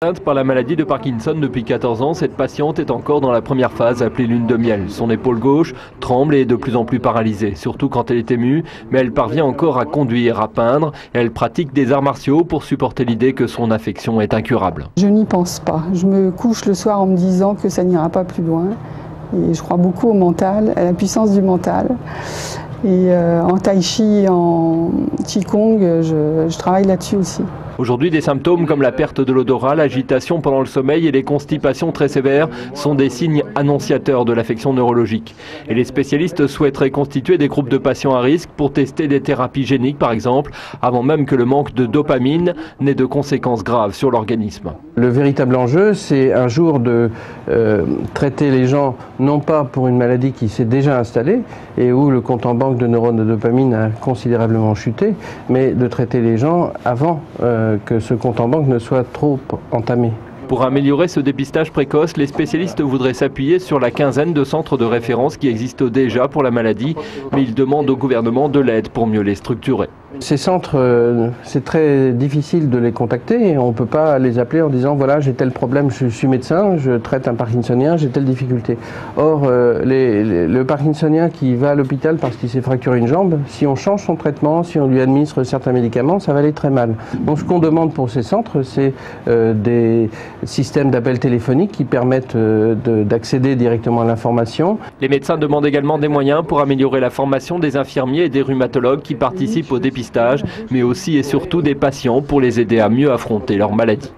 Atteinte par la maladie de Parkinson depuis 14 ans, cette patiente est encore dans la première phase appelée lune de miel. Son épaule gauche tremble et est de plus en plus paralysée, surtout quand elle est émue, mais elle parvient encore à conduire, à peindre, et elle pratique des arts martiaux pour supporter l'idée que son affection est incurable. Je n'y pense pas. Je me couche le soir en me disant que ça n'ira pas plus loin. Et je crois beaucoup au mental, à la puissance du mental. Et en tai chi, en qigong, je travaille là-dessus aussi. Aujourd'hui, des symptômes comme la perte de l'odorat, l'agitation pendant le sommeil et les constipations très sévères sont des signes annonciateurs de l'affection neurologique. Et les spécialistes souhaiteraient constituer des groupes de patients à risque pour tester des thérapies géniques, par exemple, avant même que le manque de dopamine n'ait de conséquences graves sur l'organisme. Le véritable enjeu, c'est un jour de traiter les gens, non pas pour une maladie qui s'est déjà installée et où le compte en banque de neurones de dopamine a considérablement chuté, mais de traiter les gens avant que ce compte en banque ne soit trop entamé. Pour améliorer ce dépistage précoce, les spécialistes voudraient s'appuyer sur la quinzaine de centres de référence qui existent déjà pour la maladie, mais ils demandent au gouvernement de l'aide pour mieux les structurer. Ces centres, c'est très difficile de les contacter et on ne peut pas les appeler en disant voilà j'ai tel problème, je suis médecin, je traite un parkinsonien, j'ai telle difficulté. Or le parkinsonien qui va à l'hôpital parce qu'il s'est fracturé une jambe, si on change son traitement, si on lui administre certains médicaments, ça va aller très mal. Donc ce qu'on demande pour ces centres, c'est des systèmes d'appel téléphonique qui permettent d'accéder directement à l'information. Les médecins demandent également des moyens pour améliorer la formation des infirmiers et des rhumatologues qui participent au dépistage, mais aussi et surtout des patients pour les aider à mieux affronter leur maladie.